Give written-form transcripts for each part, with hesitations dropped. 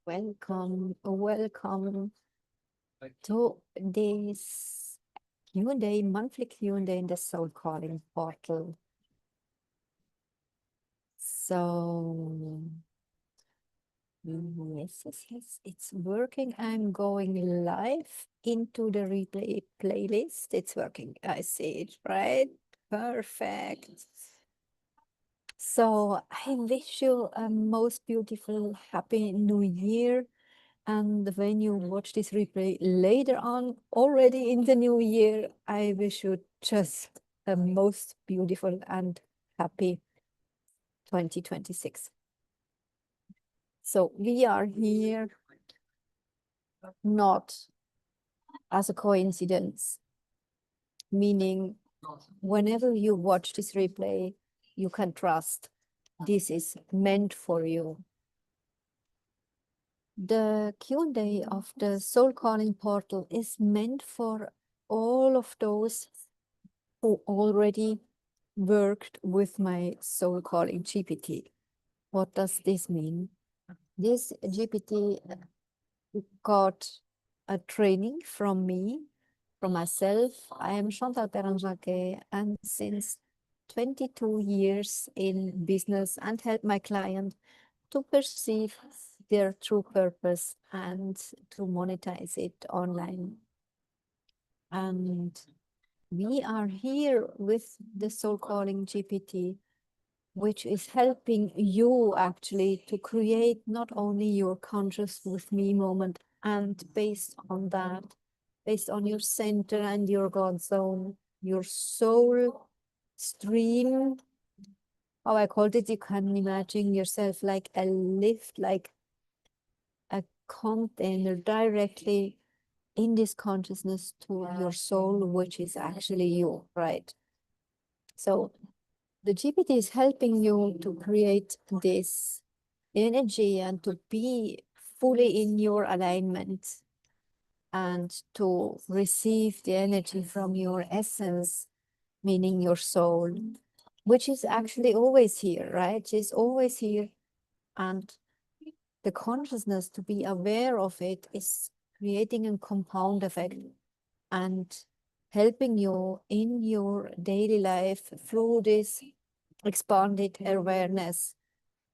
Welcome, welcome to this Q&A, monthly Q&A in the Soul Calling portal. So, yes, it's working. I'm going live into the replay playlist. It's working. I see it, right? Perfect. So I wish you a most beautiful, happy new year. And when you watch this replay later on, already in the new year, I wish you just a most beautiful and happy 2026. So we are here not as a coincidence, meaning whenever you watch this replay, you can trust this is meant for you. The Q&A of the Soul Calling portal is meant for all of those who already worked with my Soul Calling GPT. What does this mean? This GPT got a training from me, from myself. I am Chantal, and since 22 years in business and help my client to perceive their true purpose and to monetize it online. And we are here with the Soul Calling GPT, which is helping you actually to create not only your conscious with me moment, and based on that, based on your center and your God zone, your soul stream, how I called it, you can imagine yourself like a lift, like a container directly in this consciousness to your soul, which is actually you, right? So the GPT is helping you to create this energy and to be fully in your alignment and to receive the energy from your essence, meaning your soul, which is actually always here, right? She's always here. And the consciousness, to be aware of it, is creating a compound effect and helping you in your daily life through this expanded awareness,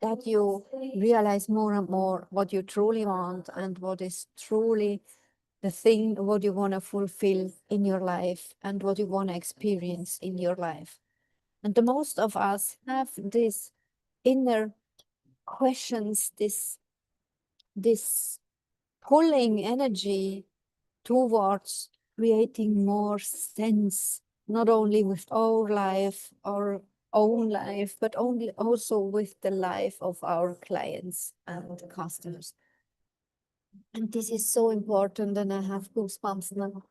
that you realize more and more what you truly want and what is truly the thing, what you want to fulfill in your life and what you want to experience in your life. And the most of us have this inner questions, this pulling energy towards creating more sense, not only with our life, our own life, but also with the life of our clients and customers. And this is so important, and I have goosebumps now.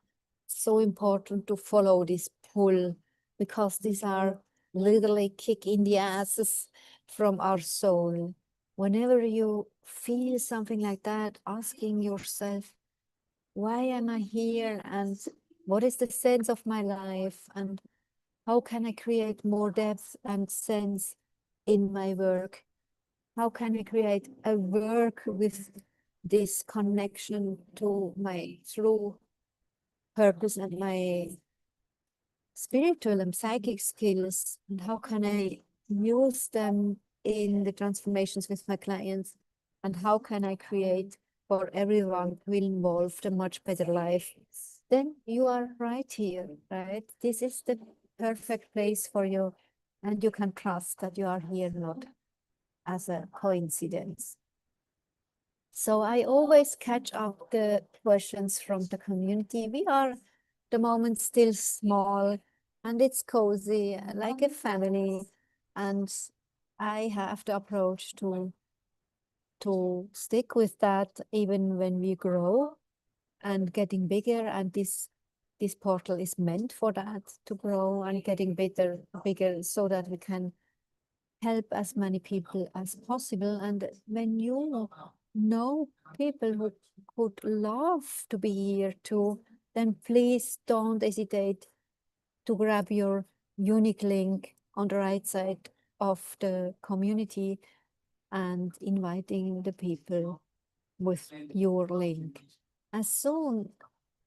So important to follow this pull, because these are literally kick in the asses from our soul. Whenever you feel something like that, asking yourself, why am I here, and what is the sense of my life, and how can I create more depth and sense in my work? How can I create a work with this connection to my true purpose and my spiritual and psychic skills, and how can I use them in the transformations with my clients, and how can I create for everyone who involved a much better life? Then you are right here, right? This is the perfect place for you, and you can trust that you are here not as a coincidence. So I always catch up the questions from the community. We are the moment still small, and it's cozy, like a family. And I have the approach to stick with that even when we grow and getting bigger. And this portal is meant for that, to grow and getting bigger so that we can help as many people as possible. And when you know people who would love to be here too, then please don't hesitate to grab your unique link on the right side of the community and inviting the people with your link. As soon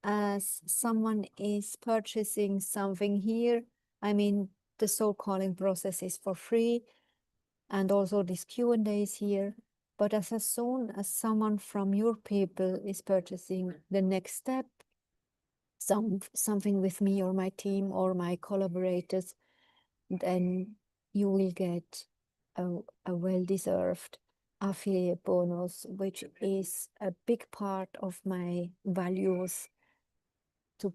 as someone is purchasing something here, I mean, the soul calling process is for free, and also this Q&A is here. But as soon as someone from your people is purchasing the next step, something with me or my team or my collaborators, then you will get a well-deserved affiliate bonus, which is a big part of my values to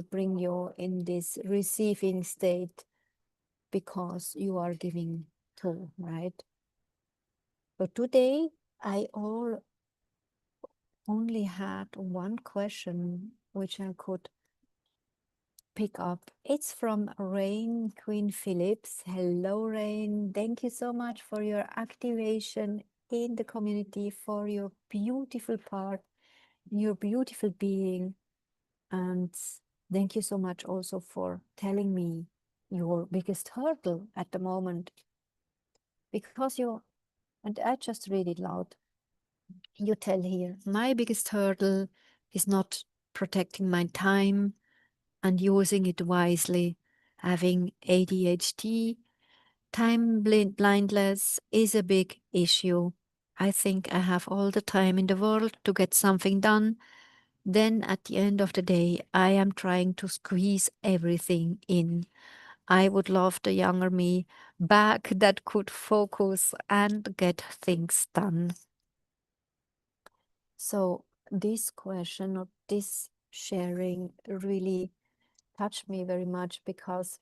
bring you in this receiving state, because you are giving too, right? But today I only had one question which I could pick up. It's from Rain Queen Phillips. Hello, Rain. Thank you so much for your activation in the community, for your beautiful part, your beautiful being. And thank you so much also for telling me your biggest hurdle at the moment. Because and I just read it loud. You tell here, my biggest hurdle is not protecting my time and using it wisely. Having ADHD, blindness is a big issue. I think I have all the time in the world to get something done. Then at the end of the day, I am trying to squeeze everything in. I would love the younger me back that could focus and get things done. So this question or this sharing really touched me very much, because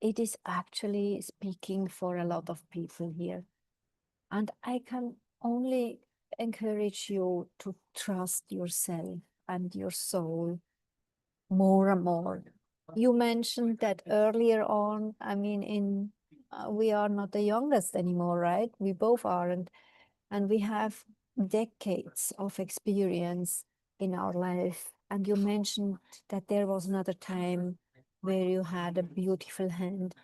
it is actually speaking for a lot of people here. And I can only encourage you to trust yourself and your soul more and more. You mentioned that earlier on. I mean, we are not the youngest anymore, right? We both are, and we have decades of experience in our life. And you mentioned that there was another time where you had a beautiful hand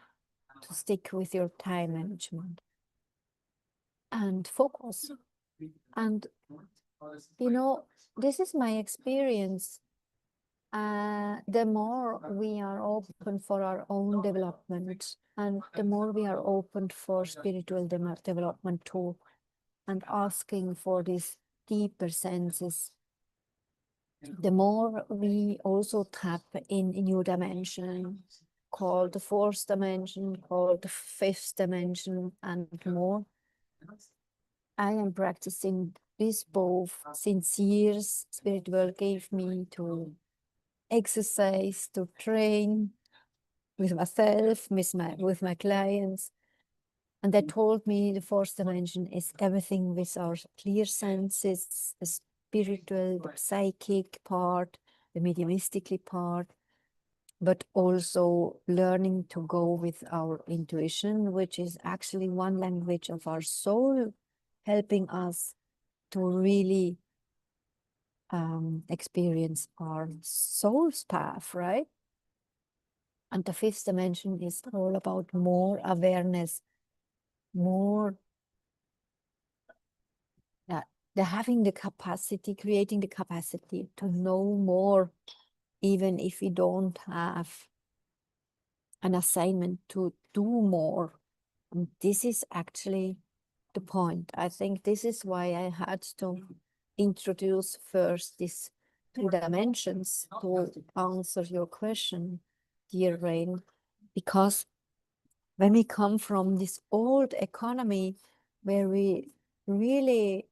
to stick with your time management and focus. And, this is my experience. The more we are open for our own development, and the more we are open for spiritual development too, and asking for these deeper senses, the more we also tap in a new dimension called the fourth dimension, called the fifth dimension, and more. I am practicing this both since years. Spirit world gave me to exercise, to train with myself, with my clients. And they told me the fourth dimension is everything with our clear senses, the spiritual, the psychic part, the mediumistically part, but also learning to go with our intuition, which is actually one language of our soul, helping us to really experience our soul's path, right? And the fifth dimension is all about more awareness, more having the capacity, creating the capacity to know more, even if we don't have an assignment to do more. And this is actually the point. I think this is why I had to introduce first these two dimensions to answer your question, dear Rain, because when we come from this old economy where we really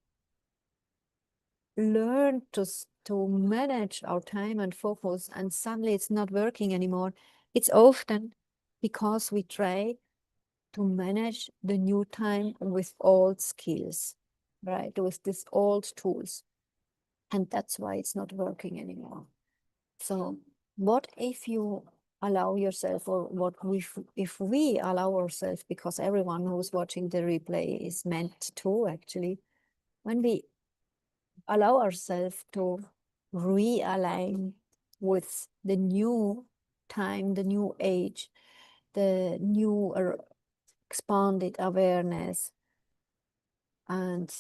learn to manage our time and focus, and suddenly it's not working anymore, it's often because we try to manage the new time with old skills, right? With these old tools. And that's why it's not working anymore. So what if you allow yourself, or if we allow ourselves, because everyone who's watching the replay is meant to actually, when we allow ourselves to realign with the new time, the new age, the new expanded awareness, and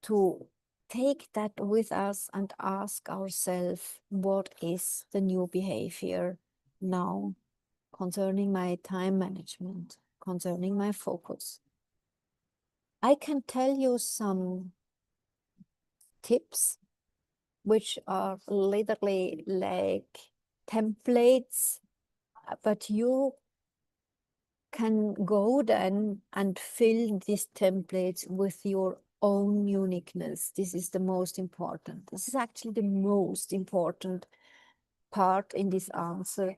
to take that with us and ask ourselves, what is the new behavior now concerning my time management, concerning my focus? I can tell you some tips which are literally like templates, but you can go then and fill these templates with your own uniqueness. This is the most important. This is actually the most important part in this answer,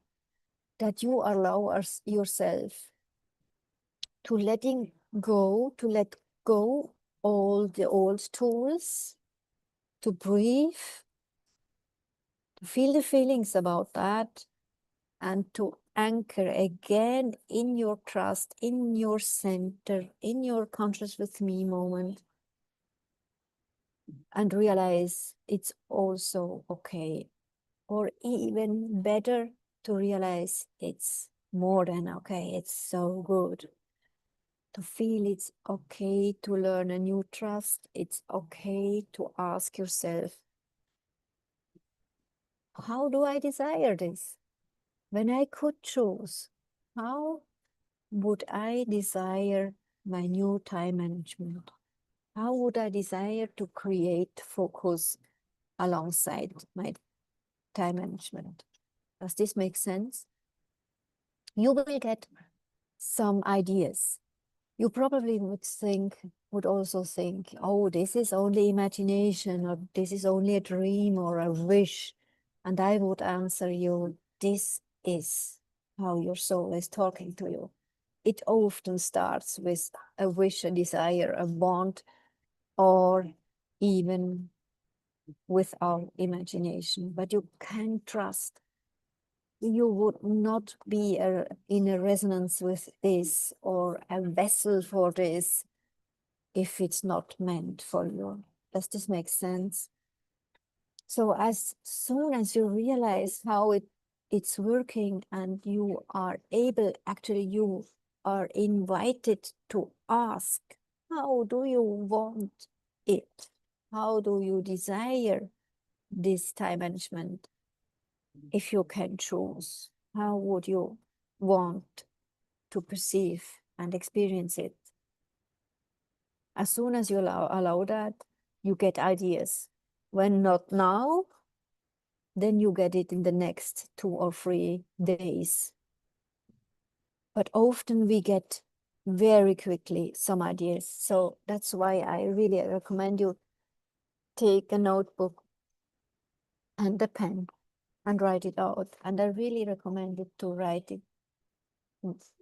that you allow yourself to let go all the old tools, to breathe, to feel the feelings about that, and to anchor again in your trust, in your center, in your conscious with me moment, and realize it's also okay. Or even better, to realize it's more than okay, it's so good. To feel it's okay to learn a new trust, it's okay to ask yourself, how do I desire this? When I could choose, how would I desire my new time management? How would I desire to create focus alongside my time management? Does this make sense? You will get some ideas. You probably would also think, oh, this is only imagination, or this is only a dream or a wish. And I would answer you, this is how your soul is talking to you. It often starts with a wish, a desire, a want, or even with our imagination. But you can trust. You would not be in a resonance with this or a vessel for this if it's not meant for you. Does this make sense? So as soon as you realize how it's working, and you are able, actually you are invited to ask, how do you want it? How do you desire this time management? If you can choose, how would you want to perceive and experience it? As soon as you allow that, you get ideas. When not now, then you get it in the next 2 or 3 days. But often we get very quickly some ideas. So that's why I really recommend you take a notebook and a pen and write it out. And I really recommend it to write it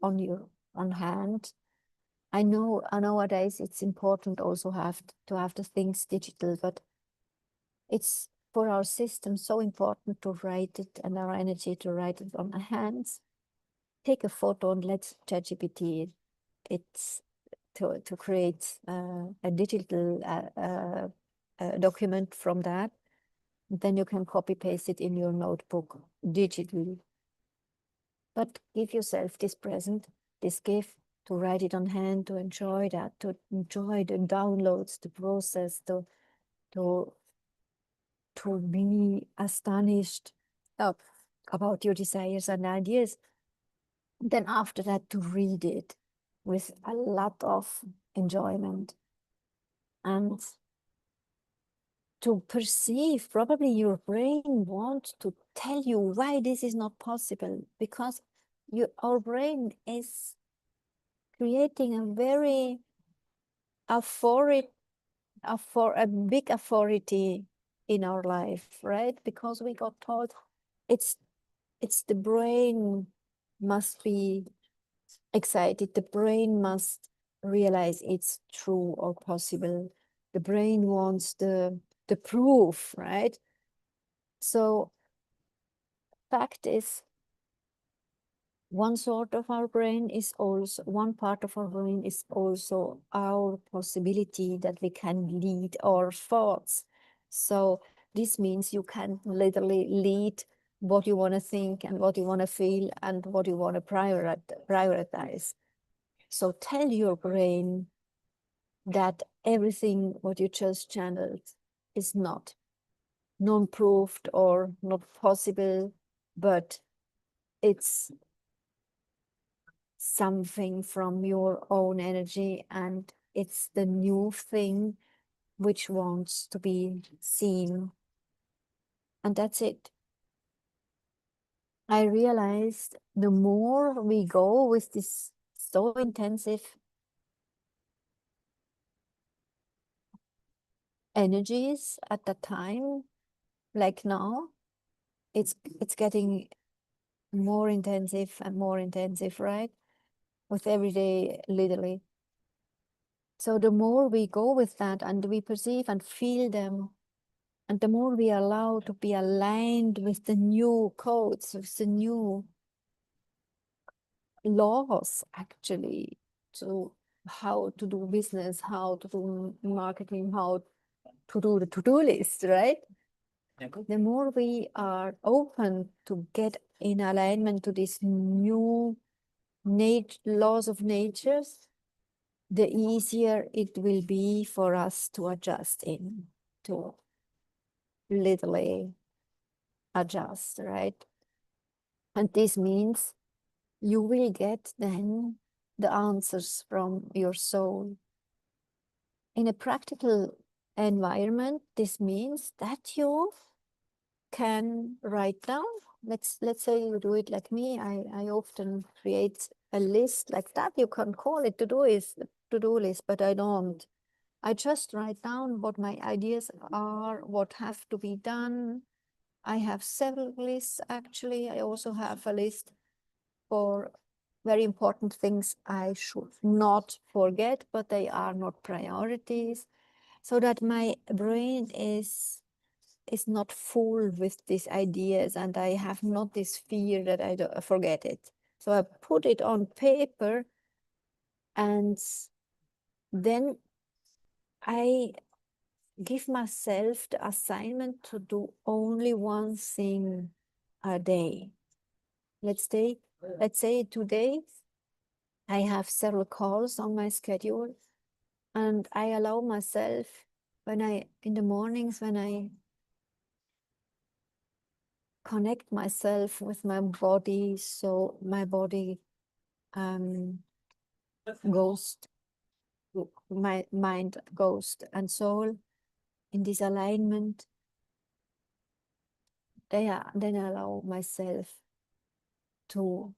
on hand. I know nowadays it's important also to have the things digital, but it's for our system so important to write it, and our energy to write it on our hands. Take a photo and let ChatGPT it's to create a digital document from that. Then you can copy paste it in your notebook digitally. But give yourself this present, this gift, to write it on hand, to enjoy that, to enjoy the downloads, the process, to be astonished about your desires and ideas. Then after that, to read it with a lot of enjoyment, and to perceive, probably your brain wants to tell you why this is not possible, because our brain is creating a very a big authority in our life, right? Because we got told it's the brain must be excited, the brain must realize it's true or possible. The brain wants the proof, right? So fact is, one part of our brain is also our possibility that we can lead our thoughts. So this means you can literally lead what you want to think and what you want to feel and what you want to prioritize. So tell your brain, that everything what you just channeled is not non-proved or not possible, but it's something from your own energy, and it's the new thing which wants to be seen. And that's it. I realized the more we go with this so intensive energies at the time, like now, it's getting more intensive and more intensive, right? With every day, literally. So the more we go with that and we perceive and feel them, and the more we allow to be aligned with the new codes, with the new laws, actually, to how to do business, how to do marketing, how to do the to-do list, right? The more we are open to get in alignment to these new laws of nature, the easier it will be for us to adjust in, to literally adjust, right? And this means you will get then the answers from your soul. In a practical environment, this means that you can write down. Let's say you do it like me. I often create a list like that. You can call it to-do list, but I don't. I just write down what my ideas are, what have to be done. I have several lists actually. I also have a list for very important things I should not forget, but they are not priorities, so that my brain is not full with these ideas and I have not this fear that I don't forget it. So I put it on paper, and then I give myself the assignment to do only one thing a day. Let's say today I have several calls on my schedule, and I allow myself in the mornings when I connect myself with my body, so my body goes, my mind, ghost, and soul in this alignment. Then I allow myself to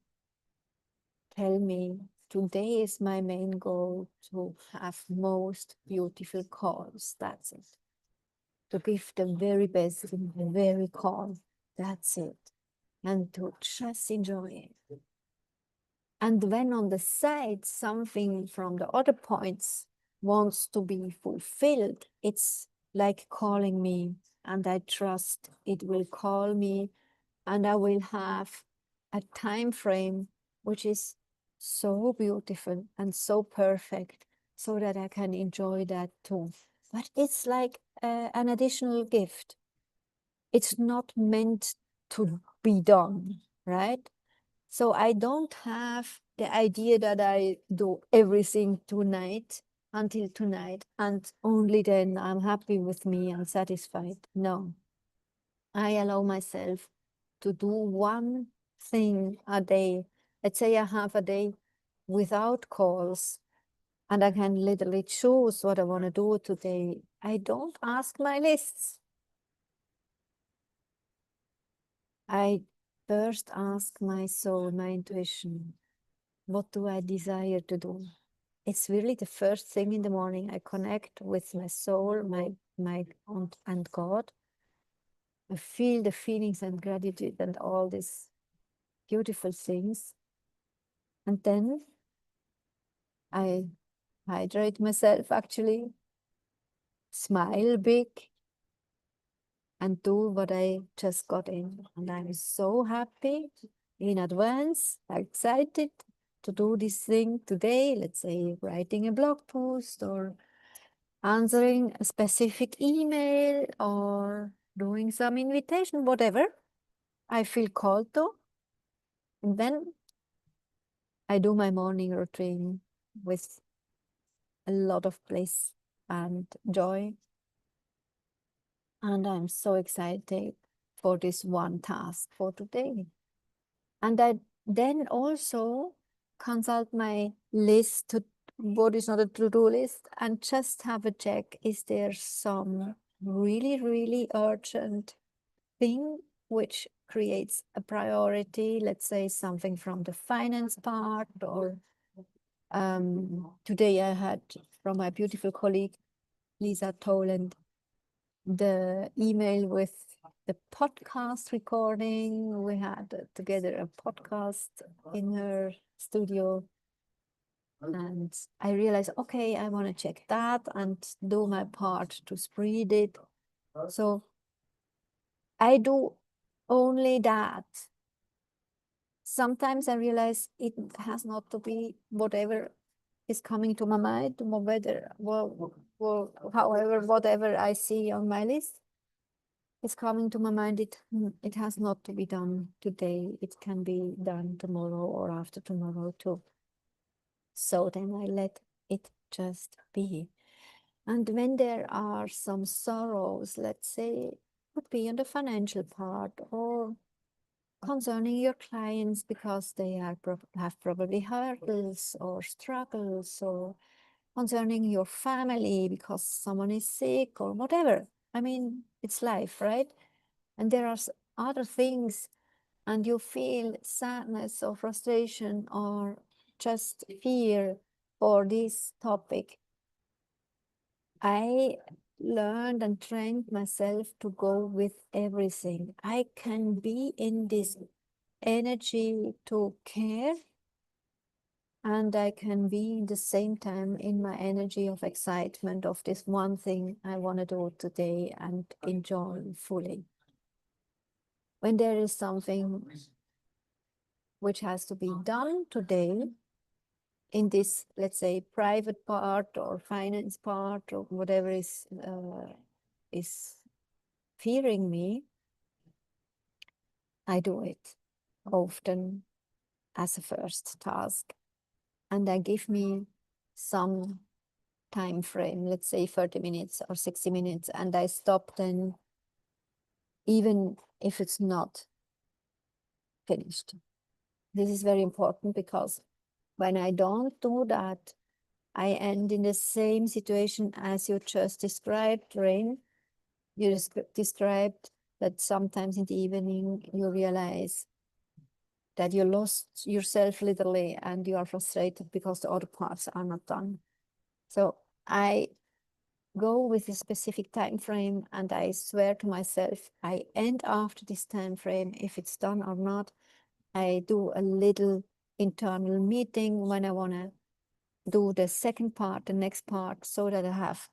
tell me, today is my main goal to have most beautiful calls. That's it. To give the very best in the very call. That's it. And to just enjoy it. And when on the side, something from the other points wants to be fulfilled, it's like calling me, and I trust it will call me, and I will have a time frame which is so beautiful and so perfect, so that I can enjoy that too. But it's like an additional gift. It's not meant to be done, right? So I don't have the idea that I do everything tonight, until tonight, and only then I'm happy with me and satisfied. No, I allow myself to do one thing a day. Let's say I have a day without calls, and I can literally choose what I want to do today. I don't ask my lists. I first ask my soul, my intuition, what do I desire to do? It's really the first thing in the morning. I connect with my soul, and God. I feel the feelings and gratitude and all these beautiful things. And then I hydrate myself, actually, smile big, and do what I just got in. And I'm so happy in advance, excited to do this thing today. Let's say writing a blog post, or answering a specific email, or doing some invitation, whatever I feel called to. And then I do my morning routine with a lot of bliss and joy. And I'm so excited for this one task for today. And I then also consult my list to what is not a to-do list and just have a check. Is there some really, really urgent thing which creates a priority? Let's say something from the finance part, or today I had from my beautiful colleague, Lisa Toland, the email with the podcast recording. We had together a podcast in her studio. And I realized, okay, I want to check that and do my part to spread it. So I do only that. Sometimes I realize it has not to be whatever is coming to my mind, whether, however, whatever I see on my list is coming to my mind. It has not to be done today. It can be done tomorrow or after tomorrow too. So then I let it just be. And when there are some sorrows, let's say, could be in the financial part or concerning your clients because they are have probably hurdles or struggles, or concerning your family because someone is sick or whatever. I mean, it's life, right? And there are other things, and you feel sadness or frustration or just fear for this topic. I learned and trained myself to go with everything. I can be in this energy to care, and I can be in the same time in my energy of excitement of this one thing I want to do today and enjoy fully. When there is something which has to be done today in this, let's say, private part or finance part or whatever is fearing me, I do it often as a first task. And I give me some time frame, let's say 30 minutes or 60 minutes, and I stop then, even if it's not finished. This is very important because when I don't do that, I end in the same situation as you just described, Rain. You described that sometimes in the evening you realize that you lost yourself literally and you are frustrated because the other parts are not done. So I go with a specific time frame and I swear to myself, I end after this time frame. If it's done or not, I do a little internal meeting when I want to do the second part, the next part, so that I have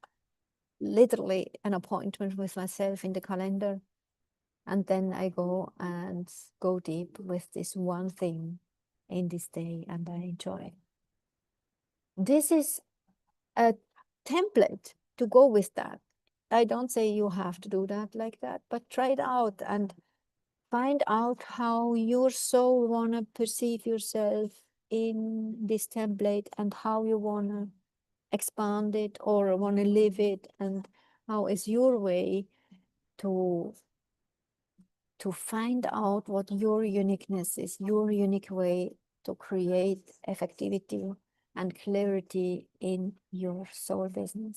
literally an appointment with myself in the calendar. And then I go and go deep with this one thing in this day, and I enjoy. This is a template to go with that. I don't say you have to do that like that, but try it out and find out how your soul want to perceive yourself in this template and how you want to expand it or want to live it, and how is your way to find out what your uniqueness is, your unique way to create effectivity and clarity in your soul business.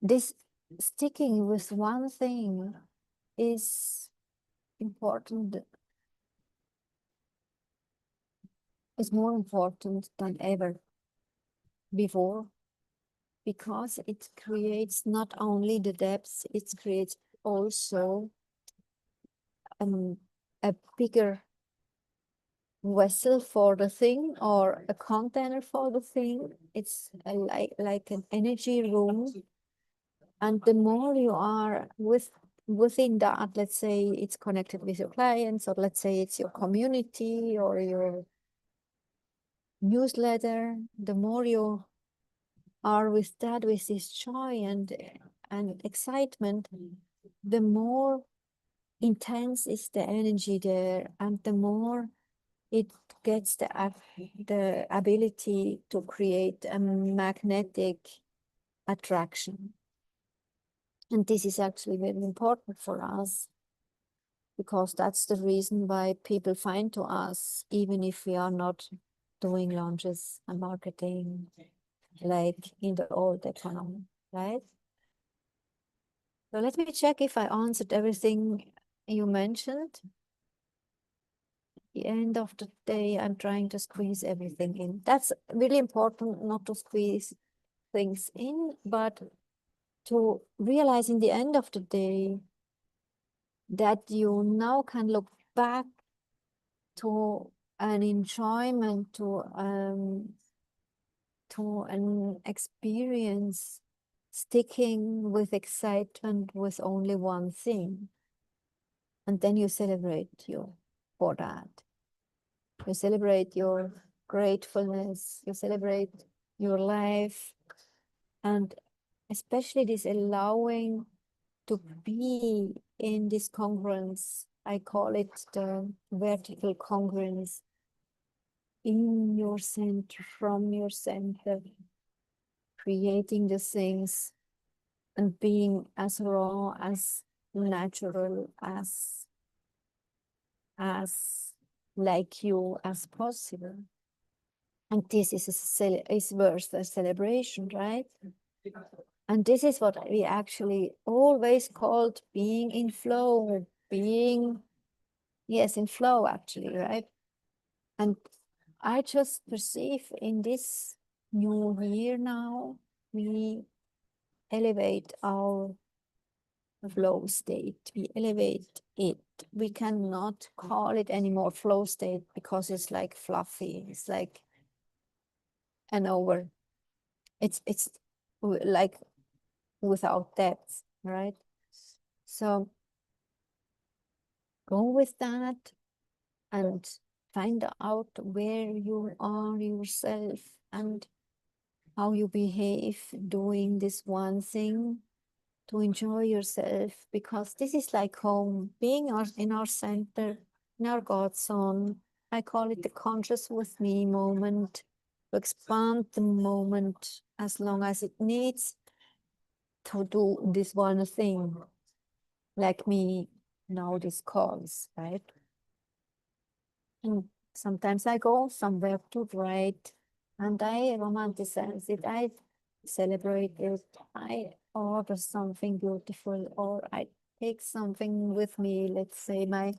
This sticking with one thing is important, is more important than ever before, because it creates not only the depth, it creates also a bigger vessel for the thing or a container for the thing. It's like an energy room. And the more you are within that, let's say it's connected with your clients, or let's say it's your community or your newsletter, the more you are with that, with this joy and excitement, the more intense is the energy there, and the more it gets the ability to create a magnetic attraction. And this is actually very important for us, because that's the reason why people find to us, even if we are not doing launches and marketing like in the old economy, right? So let me check if I answered everything you mentioned. At the end of the day, I'm trying to squeeze everything in. That's really important, not to squeeze things in, but to realize in the end of the day that you now can look back to an enjoyment, to an experience, sticking with excitement with only one thing. And then you celebrate you for that. You celebrate your gratefulness, you celebrate your life, and especially this allowing to be in this congruence. I call it the vertical congruence, in your center, from your center, creating the things and being as raw, as natural, as like you as possible. And this is worth a celebration, right? And this is what we actually always called being in flow, being, yes, in flow actually, right? And I just perceive in this new year now, we elevate our flow state. We elevate it. We cannot call it anymore flow state, because it's like fluffy. It's like an over. It's like without depth, right? So go with that and find out where you are yourself and how you behave doing this one thing, to enjoy yourself, because this is like home, being in our center, in our God zone. I call it the conscious with me moment, to expand the moment as long as it needs to do this one thing, like me now, these calls, right? And sometimes I go somewhere to write and I romanticize it, I celebrate it, I order something beautiful, or I take something with me, let's say my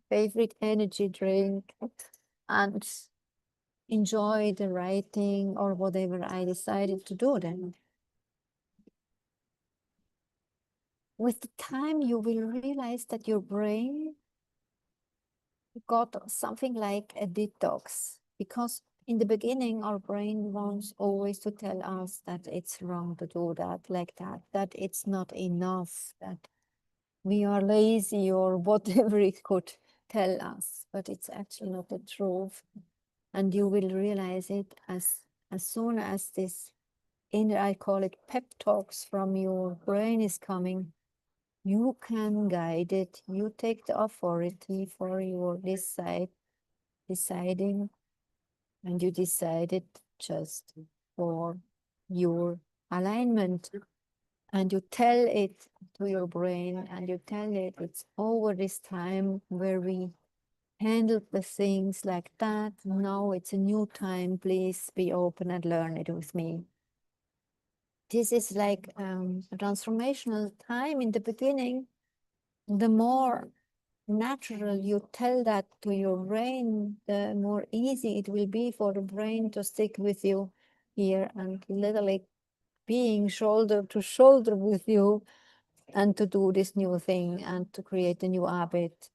favorite energy drink, and enjoy the writing or whatever I decided to do then. With the time, you will realize that your brain got something like a detox, because in the beginning, our brain wants always to tell us that it's wrong to do that, like that it's not enough, that we are lazy or whatever it could tell us, but it's actually not the truth. And you will realize it as soon as this inner, I call it pep talks from your brain is coming, you can guide it. You take the authority for your deciding, and you decide it just for your alignment. And you tell it to your brain, and you tell it it's over this time where we handled the things like that. Now it's a new time. Please be open and learn it with me. This is like a transformational time in the beginning. The more natural you tell that to your brain, the more easy it will be for the brain to stick with you here and literally being shoulder to shoulder with you, and to do this new thing and to create a new habit,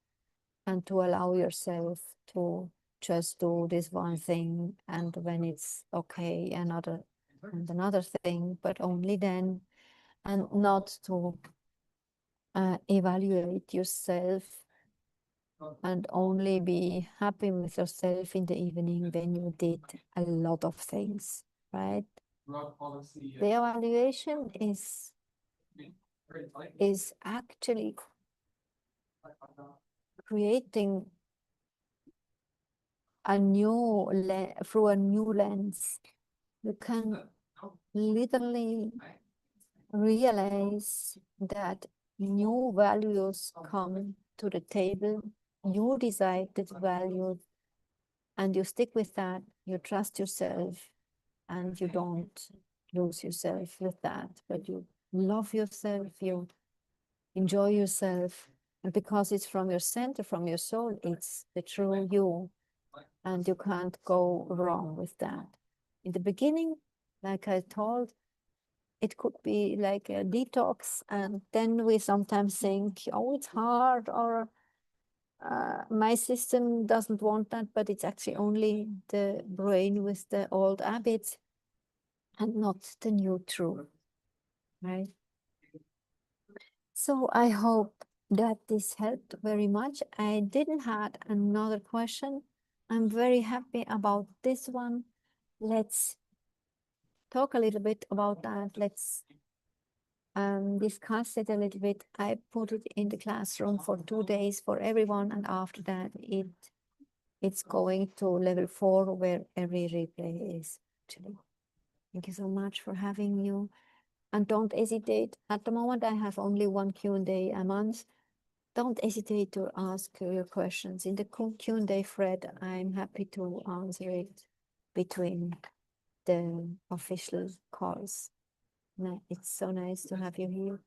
and to allow yourself to just do this one thing, and when it's okay, another thing, but only then, and not to evaluate yourself and only be happy with yourself in the evening when you did a lot of things, right? The evaluation is actually creating through a new lens. You can literally realize that new values come to the table. You decide the value and you stick with that. You trust yourself and you don't lose yourself with that, but you love yourself, you enjoy yourself. And because it's from your center, from your soul, it's the true you. And you can't go wrong with that. In the beginning, like I told, it could be like a detox. And then we sometimes think, oh, it's hard, or my system doesn't want that, but it's actually only the brain with the old habits and not the new truth, right? So I hope that this helped very much. I didn't had another question. I'm very happy about this one. Let's talk a little bit about that. Let's discuss it a little bit. I put it in the classroom for 2 days for everyone, and after that it's going to level 4 where every replay is actually. Thank you so much for having you. And don't hesitate. At the moment, I have only one Q&A a month. Don't hesitate to ask your questions. In the Q&A thread, I'm happy to answer it between the official calls. It's so nice to have you here.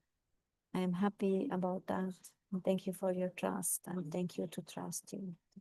I'm happy about that. And thank you for your trust, and thank you to trust you.